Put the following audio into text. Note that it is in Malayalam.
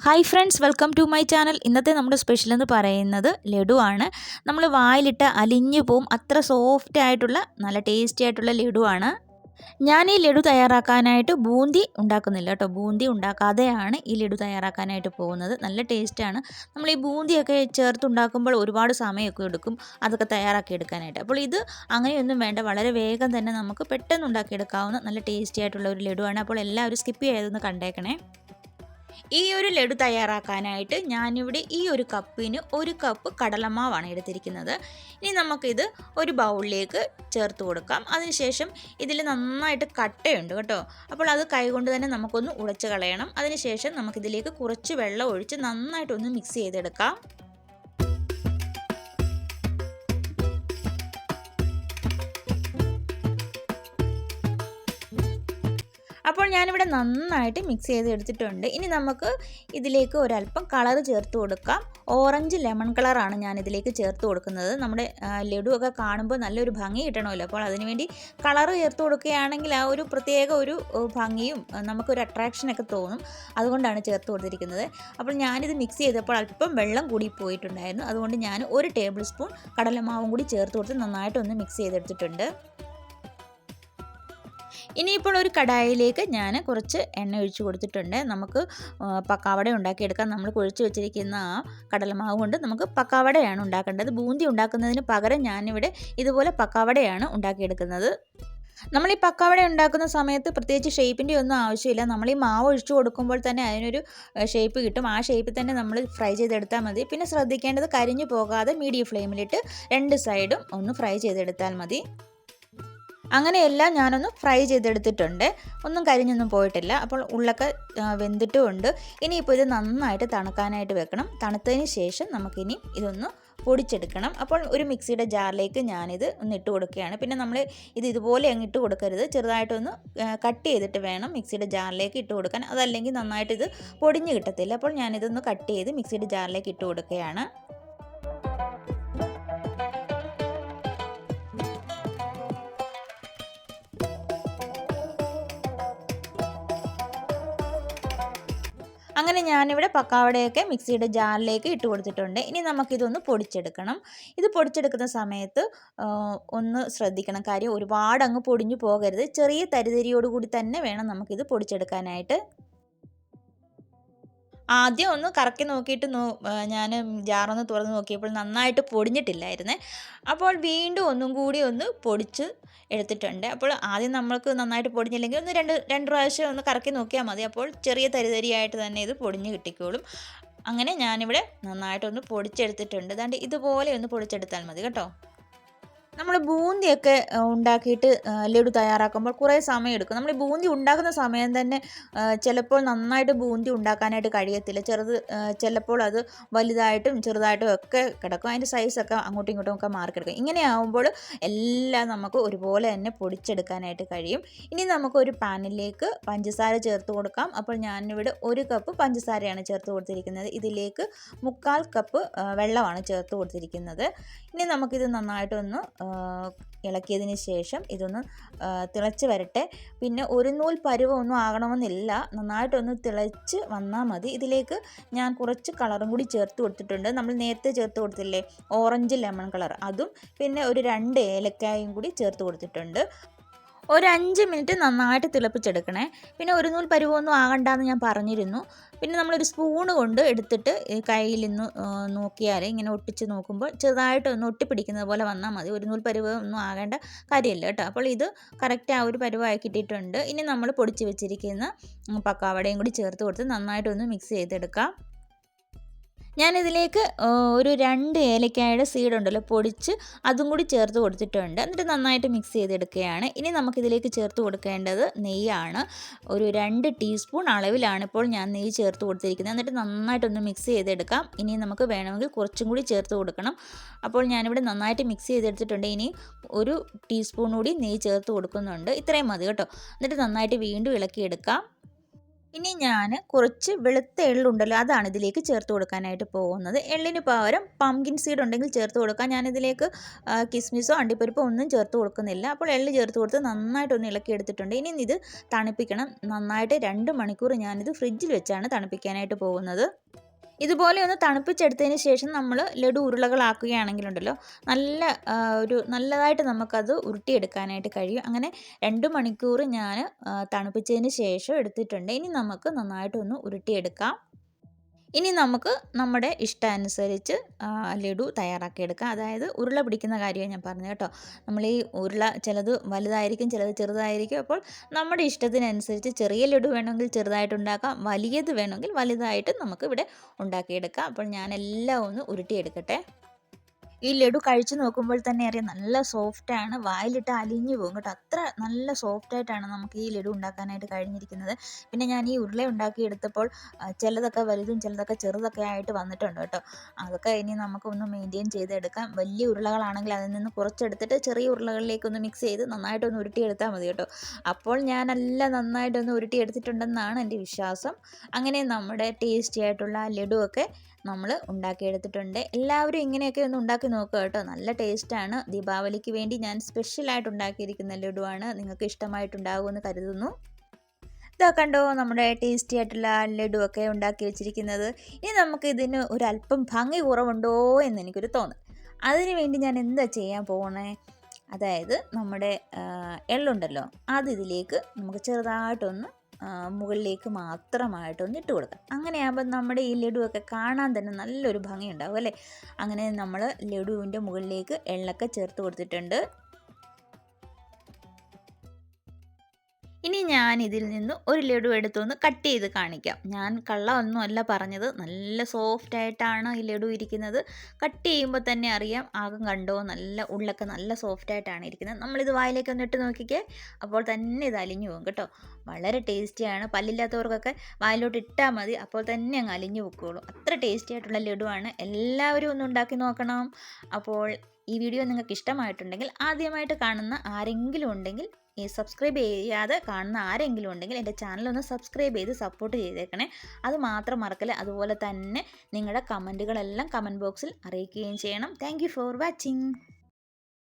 Hi friends, welcome to my channel. ഇന്നത്തെ നമ്മുടെ സ്പെഷ്യൽ എന്ന് പറയുന്നത് ലഡു ആണ്. നമ്മൾ വായിലിട്ട് അലിഞ്ഞു പോവും, അത്ര സോഫ്റ്റ് ആയിട്ടുള്ള നല്ല ടേസ്റ്റി ആയിട്ടുള്ള ലഡു ആണ്. ഞാൻ ഈ ലഡു തയ്യാറാക്കാനായിട്ട് ബൂന്തി ഉണ്ടാക്കുന്നില്ല കേട്ടോ. ബൂന്തി ഉണ്ടാക്കാതെയാണ് ഈ ലഡു തയ്യാറാക്കാനായിട്ട് പോകുന്നത്. നല്ല ടേസ്റ്റാണ്. നമ്മൾ ഈ ബൂന്തിയൊക്കെ ചേർത്തുണ്ടാക്കുമ്പോൾ ഒരുപാട് സമയമൊക്കെ എടുക്കും അതൊക്കെ തയ്യാറാക്കി എടുക്കാനായിട്ട്. അപ്പോൾ ഇത് അങ്ങനെയൊന്നും വേണ്ട, വളരെ വേഗം തന്നെ നമുക്ക് പെട്ടെന്ന് ഉണ്ടാക്കിയെടുക്കാവുന്ന നല്ല ടേസ്റ്റി ആയിട്ടുള്ള ഒരു ലഡു ആണ്. അപ്പോൾ എല്ലാവരും സ്കിപ്പ് ചെയ്തൊന്ന് കണ്ടേക്കണേ. ഈ ഒരു ലഡു തയ്യാറാക്കാനായിട്ട് ഞാനിവിടെ ഈ ഒരു കപ്പിന് 1 കപ്പ് കടലമാവാണ് എടുത്തിരിക്കുന്നത്. ഇനി നമുക്കിത് ഒരു ബൗളിലേക്ക് ചേർത്ത് കൊടുക്കാം. അതിനുശേഷം ഇതിൽ നന്നായിട്ട് കട്ടയുണ്ട് കേട്ടോ. അപ്പോൾ അത് കൈകൊണ്ട് തന്നെ നമുക്കൊന്ന് ഉടച്ച് കളയണം. അതിനുശേഷം നമുക്കിതിലേക്ക് കുറച്ച് വെള്ളം ഒഴിച്ച് നന്നായിട്ടൊന്ന് മിക്സ് ചെയ്തെടുക്കാം. അപ്പോൾ ഞാനിവിടെ നന്നായിട്ട് മിക്സ് ചെയ്ത് എടുത്തിട്ടുണ്ട്. ഇനി നമുക്ക് ഇതിലേക്ക് ഒരല്പം കളർ ചേർത്ത് കൊടുക്കാം. ഓറഞ്ച് ലെമൺ കളറാണ് ഞാൻ ഇതിലേക്ക് ചേർത്ത് കൊടുക്കുന്നത്. നമ്മുടെ ലഡു ഒക്കെ കാണുമ്പോൾ നല്ലൊരു ഭംഗി കിട്ടണമല്ലോ. അപ്പോൾ അതിനുവേണ്ടി കളർ ചേർത്ത് കൊടുക്കുകയാണെങ്കിൽ ആ ഒരു പ്രത്യേക ഒരു ഭംഗിയും നമുക്കൊരു അട്രാക്ഷനൊക്കെ തോന്നും. അതുകൊണ്ടാണ് ചേർത്ത് കൊടുത്തിരിക്കുന്നത്. അപ്പോൾ ഞാനിത് മിക്സ് ചെയ്തപ്പോൾ അല്പം വെള്ളം കൂടി പോയിട്ടുണ്ടായിരുന്നു. അതുകൊണ്ട് ഞാൻ 1 ടേബിൾ സ്പൂൺ കടലമാവും കൂടി ചേർത്ത് കൊടുത്ത് നന്നായിട്ടൊന്ന് മിക്സ് ചെയ്തെടുത്തിട്ടുണ്ട്. ഇനിയിപ്പോൾ ഒരു കടായിലേക്ക് ഞാൻ കുറച്ച് എണ്ണ ഒഴിച്ച് കൊടുത്തിട്ടുണ്ട്. നമുക്ക് പക്കാവട ഉണ്ടാക്കിയെടുക്കാം. നമ്മൾ കുഴച്ച് വെച്ചിരിക്കുന്ന ആ കടലമാവ് കൊണ്ട് നമുക്ക് പക്കാവടയാണ് ഉണ്ടാക്കേണ്ടത്. ബൂന്തി ഉണ്ടാക്കുന്നതിന് പകരം ഞാനിവിടെ ഇതുപോലെ പക്കാവടയാണ് ഉണ്ടാക്കിയെടുക്കുന്നത്. നമ്മൾ ഈ പക്കാവട ഉണ്ടാക്കുന്ന സമയത്ത് പ്രത്യേകിച്ച് ഷേപ്പിൻ്റെ ഒന്നും ആവശ്യമില്ല. നമ്മൾ ഈ മാവ് ഒഴിച്ചു കൊടുക്കുമ്പോൾ തന്നെ അതിനൊരു ഷേപ്പ് കിട്ടും. ആ ഷേപ്പിൽ തന്നെ നമ്മൾ ഫ്രൈ ചെയ്തെടുത്താൽ മതി. പിന്നെ ശ്രദ്ധിക്കേണ്ടത് കരിഞ്ഞു പോകാതെ മീഡിയം ഫ്ലെയിമിലിട്ട് 2 സൈഡും ഒന്ന് ഫ്രൈ ചെയ്തെടുത്താൽ മതി. അങ്ങനെയെല്ലാം ഞാനൊന്ന് ഫ്രൈ ചെയ്തെടുത്തിട്ടുണ്ട്. ഒന്നും കരിഞ്ഞൊന്നും പോയിട്ടില്ല. അപ്പോൾ ഉള്ളൊക്കെ വെന്തിട്ടുമുണ്ട്. ഇനിയിപ്പോൾ ഇത് നന്നായിട്ട് തണുക്കാനായിട്ട് വെക്കണം. തണുത്തതിന് ശേഷം നമുക്കിനി ഇതൊന്ന് പൊടിച്ചെടുക്കണം. അപ്പോൾ ഒരു മിക്സിയുടെ ജാറിലേക്ക് ഞാനിത് ഒന്ന് ഇട്ട് കൊടുക്കുകയാണ്. പിന്നെ നമ്മൾ ഇത് ഇതുപോലെ അങ്ങ് ഇട്ട് കൊടുക്കരുത്. ചെറുതായിട്ടൊന്ന് കട്ട് ചെയ്തിട്ട് വേണം മിക്സിയുടെ ജാറിലേക്ക് ഇട്ട് കൊടുക്കാൻ. അതല്ലെങ്കിൽ നന്നായിട്ട് ഇത് പൊടിഞ്ഞ് കിട്ടത്തില്ല. അപ്പോൾ ഞാനിതൊന്ന് കട്ട് ചെയ്ത് മിക്സിയുടെ ജാറിലേക്ക് ഇട്ട് കൊടുക്കുകയാണ്. അങ്ങനെ ഞാനിവിടെ പക്കാവടയൊക്കെ മിക്സിയുടെ ജാറിലേക്ക് ഇട്ട് കൊടുത്തിട്ടുണ്ട്. ഇനി നമുക്കിതൊന്ന് പൊടിച്ചെടുക്കണം. ഇത് പൊടിച്ചെടുക്കുന്ന സമയത്ത് ഒന്ന് ശ്രദ്ധിക്കണം. കാര്യം ഒരുപാട് അങ്ങ് പൊടിഞ്ഞു പോകരുത്. ചെറിയ തരിതരിയോടുകൂടി തന്നെ വേണം നമുക്കിത് പൊടിച്ചെടുക്കാനായിട്ട്. ആദ്യം ഒന്ന് കറക്കി നോക്കിയിട്ട് ഞാൻ ജാറൊന്ന് തുറന്ന് നോക്കിയപ്പോൾ നന്നായിട്ട് പൊടിഞ്ഞിട്ടില്ലായിരുന്നേ. അപ്പോൾ വീണ്ടും ഒന്നും കൂടി ഒന്ന് പൊടിച്ച് എടുത്തിട്ടുണ്ട്. അപ്പോൾ ആദ്യം നമ്മൾക്ക് നന്നായിട്ട് പൊടിഞ്ഞില്ലെങ്കിൽ ഒന്ന് രണ്ട് പ്രാവശ്യം ഒന്ന് കറക്കി നോക്കിയാൽ മതി. അപ്പോൾ ചെറിയ തരിതരിയായിട്ട് തന്നെ ഇത് പൊടിഞ്ഞ് കിട്ടിക്കോളും. അങ്ങനെ ഞാനിവിടെ നന്നായിട്ടൊന്ന് പൊടിച്ചെടുത്തിട്ടുണ്ട്. അതുകൊണ്ട് ഇതുപോലെ ഒന്ന് പൊടിച്ചെടുത്താൽ മതി കേട്ടോ. നമ്മൾ ബൂന്തിയൊക്കെ ഉണ്ടാക്കിയിട്ട് ലഡു തയ്യാറാക്കുമ്പോൾ കുറേ സമയം എടുക്കും. നമ്മൾ ബൂന്തി ഉണ്ടാക്കുന്ന സമയം തന്നെ ചിലപ്പോൾ നന്നായിട്ട് ബൂന്തി ഉണ്ടാക്കാനായിട്ട് കഴിയത്തില്ല. ചിലപ്പോൾ അത് വലുതായിട്ടും ചെറുതായിട്ടും ഒക്കെ കിടക്കും. അതിൻ്റെ സൈസൊക്കെ അങ്ങോട്ടും ഇങ്ങോട്ടും ഒക്കെ മാറിക്കിടക്കും. ഇങ്ങനെ ആകുമ്പോൾ എല്ലാം നമുക്ക് ഒരുപോലെ തന്നെ പൊടിച്ചെടുക്കാനായിട്ട് കഴിയും. ഇനി നമുക്കൊരു പാനിലേക്ക് പഞ്ചസാര ചേർത്ത് കൊടുക്കാം. അപ്പോൾ ഞാനിവിടെ 1 കപ്പ് പഞ്ചസാരയാണ് ചേർത്ത് കൊടുത്തിരിക്കുന്നത്. ഇതിലേക്ക് 1/4 കപ്പ് വെള്ളമാണ് ചേർത്ത് കൊടുത്തിരിക്കുന്നത്. ഇനി നമുക്കിത് നന്നായിട്ടൊന്ന് ഇളക്കിയതിന് ശേഷം ഇതൊന്ന് തിളച്ച് വരട്ടെ. പിന്നെ ഒരു നൂൽ പരുവമൊന്നും ആകണമെന്നില്ല. നന്നായിട്ടൊന്ന് തിളച്ച് വന്നാൽ മതി. ഇതിലേക്ക് ഞാൻ കുറച്ച് കളറും കൂടി ചേർത്ത് കൊടുത്തിട്ടുണ്ട്. നമ്മൾ നേരത്തെ ചേർത്ത് കൊടുത്തില്ലേ ഓറഞ്ച് ലെമൺ കളർ, അതും പിന്നെ ഒരു 2 ഏലക്കായും കൂടി ചേർത്ത് കൊടുത്തിട്ടുണ്ട്. ഒരു 5 മിനിറ്റ് നന്നായിട്ട് തിളപ്പിച്ചെടുക്കണേ. പിന്നെ ഒരു നൂൽ പരുവമൊന്നും ആകണ്ടെന്ന് ഞാൻ പറഞ്ഞിരുന്നു. പിന്നെ നമ്മളൊരു സ്പൂണ് കൊണ്ട് എടുത്തിട്ട് കയ്യിൽ നിന്ന് നോക്കിയാൽ ഇങ്ങനെ ഒട്ടിച്ച് നോക്കുമ്പോൾ ചെറുതായിട്ടൊന്ന് ഒട്ടിപ്പിടിക്കുന്നത് പോലെ വന്നാൽ മതി. ഒരു നൂൽ പരുവമൊന്നും ആകേണ്ട കാര്യമില്ല കേട്ടോ. അപ്പോൾ ഇത് കറക്റ്റ് ആ ഒരു പരുവമായി കിട്ടിയിട്ടുണ്ട്. ഇനി നമ്മൾ പൊടിച്ച് വെച്ചിരിക്കുന്ന പക്കാവടയും കൂടി ചേർത്ത് കൊടുത്ത് നന്നായിട്ടൊന്ന് മിക്സ് ചെയ്തെടുക്കാം. ഞാനിതിലേക്ക് ഒരു 2 ഏലക്കായുടെ സീഡുണ്ടല്ലോ പൊടിച്ച് അതും കൂടി ചേർത്ത് കൊടുത്തിട്ടുണ്ട്. എന്നിട്ട് നന്നായിട്ട് മിക്സ് ചെയ്തെടുക്കുകയാണ്. ഇനി നമുക്കിതിലേക്ക് ചേർത്ത് കൊടുക്കേണ്ടത് നെയ്യാണ്. ഒരു 2 ടീസ്പൂൺ അളവിലാണ് ഇപ്പോൾ ഞാൻ നെയ്യ് ചേർത്ത് കൊടുത്തിരിക്കുന്നത്. എന്നിട്ട് നന്നായിട്ടൊന്ന് മിക്സ് ചെയ്തെടുക്കാം. ഇനി നമുക്ക് വേണമെങ്കിൽ കുറച്ചും കൂടി ചേർത്ത് കൊടുക്കണം. അപ്പോൾ ഞാനിവിടെ നന്നായിട്ട് മിക്സ് ചെയ്തെടുത്തിട്ടുണ്ട്. ഇനി 1 ടീസ്പൂൺ കൂടി നെയ്യ് ചേർത്ത് കൊടുക്കുന്നുണ്ട്. ഇത്രയും മതി കേട്ടോ. എന്നിട്ട് നന്നായിട്ട് വീണ്ടും ഇളക്കിയെടുക്കാം. ഇനി ഞാൻ കുറച്ച് വെളുത്ത എള്ളുണ്ടല്ലോ അതാണ് ഇതിലേക്ക് ചേർത്ത് കൊടുക്കാനായിട്ട് പോകുന്നത്. എള്ളിന് പകരം പംകിൻ സീഡ് ഉണ്ടെങ്കിൽ ചേർത്ത് കൊടുക്കാം. ഞാനിതിലേക്ക് കിസ്മിസോ അണ്ടിപ്പരിപ്പോ ഒന്നും ചേർത്ത് കൊടുക്കുന്നില്ല. അപ്പോൾ എള്ള് ചേർത്ത് കൊടുത്ത് നന്നായിട്ടൊന്ന് ഇളക്കി എടുത്തിട്ടുണ്ട്. ഇനി ഇത് തണുപ്പിക്കണം. നന്നായിട്ട് 2 മണിക്കൂർ ഞാനിത് ഫ്രിഡ്ജിൽ വെച്ചാണ് തണുപ്പിക്കാനായിട്ട് പോകുന്നത്. ഇതുപോലെ ഒന്ന് തണുപ്പിച്ചെടുത്തതിന് ശേഷം നമ്മൾ ലഡു ഉരുളകളാക്കുകയാണെങ്കിലുണ്ടല്ലോ നല്ലതായിട്ട് നമുക്കത് ഉരുട്ടിയെടുക്കാനായിട്ട് കഴിയും. അങ്ങനെ 2 മണിക്കൂർ ഞാൻ തണുപ്പിച്ചതിന് ശേഷം എടുത്തിട്ടുണ്ട്. ഇനി നമുക്ക് നന്നായിട്ടൊന്ന് ഉരുട്ടിയെടുക്കാം. ഇനി നമുക്ക് നമ്മുടെ ഇഷ്ടാനുസരിച്ച് ലഡു തയ്യാറാക്കിയെടുക്കാം. അതായത് ഉരുള പിടിക്കുന്ന കാര്യമാണ് ഞാൻ പറഞ്ഞത് കേട്ടോ. നമ്മൾ ഈ ഉരുള ചിലത് വലുതായിരിക്കും, ചിലത് ചെറുതായിരിക്കും. അപ്പോൾ നമ്മുടെ ഇഷ്ടത്തിനനുസരിച്ച് ചെറിയ ലഡു വേണമെങ്കിൽ ചെറുതായിട്ട് ഉണ്ടാക്കാം, വലിയത് വേണമെങ്കിൽ വലുതായിട്ട് നമുക്ക് ഇവിടെ ഉണ്ടാക്കിയെടുക്കാം. അപ്പോൾ ഞാനെല്ലാം ഒന്ന് ഉരുട്ടിയെടുക്കട്ടെ. ഈ ലഡു കഴിച്ച് നോക്കുമ്പോൾ തന്നെ അറിയാം നല്ല സോഫ്റ്റാണ്, വായിലിട്ട് അലിഞ്ഞു പോകും കേട്ടോ. അത്ര നല്ല സോഫ്റ്റായിട്ടാണ് നമുക്ക് ഈ ലഡു ഉണ്ടാക്കാനായിട്ട് കഴിഞ്ഞിരിക്കുന്നത്. പിന്നെ ഞാൻ ഈ ഉരുള ഉണ്ടാക്കിയെടുത്തപ്പോൾ ചിലതൊക്കെ വലുതും ചിലതൊക്കെ ചെറുതൊക്കെ ആയിട്ട് വന്നിട്ടുണ്ട് കേട്ടോ. അതൊക്കെ ഇനി നമുക്കൊന്ന് മെയിൻറ്റെയിൻ ചെയ്തെടുക്കാം. വലിയ ഉരുളകളാണെങ്കിൽ അതിൽ നിന്ന് കുറച്ചെടുത്തിട്ട് ചെറിയ ഉരുളകളിലേക്കൊന്ന് മിക്സ് ചെയ്ത് നന്നായിട്ടൊന്ന് ഉരുട്ടിയെടുത്താൽ മതി കേട്ടോ. അപ്പോൾ ഞാനെല്ലാം നന്നായിട്ടൊന്ന് ഉരുട്ടിയെടുത്തിട്ടുണ്ടെന്നാണ് എൻ്റെ വിശ്വാസം. അങ്ങനെ നമ്മുടെ ടേസ്റ്റി ആയിട്ടുള്ള ലഡുവൊക്കെ നമ്മൾ ഉണ്ടാക്കിയെടുത്തിട്ടുണ്ട്. എല്ലാവരും ഇങ്ങനെയൊക്കെ ഒന്ന് ഉണ്ടാക്കി നോക്കുക കേട്ടോ. നല്ല ടേസ്റ്റാണ്. ദീപാവലിക്ക് വേണ്ടി ഞാൻ സ്പെഷ്യലായിട്ട് ഉണ്ടാക്കിയിരിക്കുന്ന ലഡുവാണ്. നിങ്ങൾക്ക് ഇഷ്ടമായിട്ടുണ്ടാകുമെന്ന് കരുതുന്നു. ഇതാ കണ്ടോ നമ്മുടെ ടേസ്റ്റി ആയിട്ടുള്ള ലഡുവൊക്കെ ഉണ്ടാക്കി വെച്ചിരിക്കുന്നത്. ഇനി നമുക്ക് ഇതിന് ഒരല്പം ഭംഗി കുറവുണ്ടോ എന്ന് എനിക്കൊരു തോന്നൽ. അതിനു വേണ്ടി ഞാൻ എന്താ ചെയ്യാൻ പോകണേ, അതായത് നമ്മുടെ എള്ളുണ്ടല്ലോ ഇതിലേക്ക് നമുക്ക് ചെറുതായിട്ടൊന്ന് മുകളിലേക്ക് മാത്രമായിട്ടൊന്ന് ഇട്ട് കൊടുക്കാം. അങ്ങനെയാകുമ്പോൾ നമ്മുടെ ഈ ലഡുവൊക്കെ കാണാൻ തന്നെ നല്ലൊരു ഭംഗി ഉണ്ടാവും അല്ലേ. അങ്ങനെ നമ്മൾ ലഡുവിൻ്റെ മുകളിലേക്ക് എള്ളൊക്കെ ചേർത്ത് കൊടുത്തിട്ടുണ്ട്. ഇനി ഞാൻ ഇതിൽ നിന്ന് ഒരു ലഡു എടുത്തൊന്ന് കട്ട് ചെയ്ത് കാണിക്കാം. ഞാൻ കള്ളമൊന്നും അല്ല പറഞ്ഞത്, നല്ല സോഫ്റ്റായിട്ടാണ് ഈ ലഡു ഇരിക്കുന്നത്. കട്ട് ചെയ്യുമ്പോൾ തന്നെ അറിയാം, ആകം കണ്ടോ, നല്ല ഉള്ളൊക്കെ നല്ല സോഫ്റ്റായിട്ടാണ് ഇരിക്കുന്നത്. നമ്മളിത് വായിലേക്ക് ഒന്ന് ഇട്ട് നോക്കിക്കേ, അപ്പോൾ തന്നെ ഇത് അലിഞ്ഞു പോകും കേട്ടോ. വളരെ ടേസ്റ്റിയാണ്. പല്ലില്ലാത്തവർക്കൊക്കെ വായിലോട്ട് ഇട്ടാൽ മതി, അപ്പോൾ തന്നെ അങ്ങ് അലിഞ്ഞു പൊക്കോളും. അത്ര ടേസ്റ്റി ആയിട്ടുള്ള ലഡുവാണ്. എല്ലാവരും ഒന്ന് ഉണ്ടാക്കി നോക്കണം. അപ്പോൾ ഈ വീഡിയോ നിങ്ങൾക്ക് ഇഷ്ടമായിട്ടുണ്ടെങ്കിൽ, ആദ്യമായിട്ട് കാണുന്ന ആരെങ്കിലും ഉണ്ടെങ്കിൽ, ഈ സബ്സ്ക്രൈബ് ചെയ്യാതെ കാണുന്ന ആരെങ്കിലും ഉണ്ടെങ്കിൽ എൻ്റെ ചാനലൊന്ന് സബ്സ്ക്രൈബ് ചെയ്ത് സപ്പോർട്ട് ചെയ്തേക്കണേ. അത് മാത്രം മറക്കല്ലേ. അതുപോലെ തന്നെ നിങ്ങളുടെ കമൻറ്റുകളെല്ലാം കമൻറ്റ് ബോക്സിൽ അറിയിക്കുകയും ചെയ്യണം. Thank you for watching.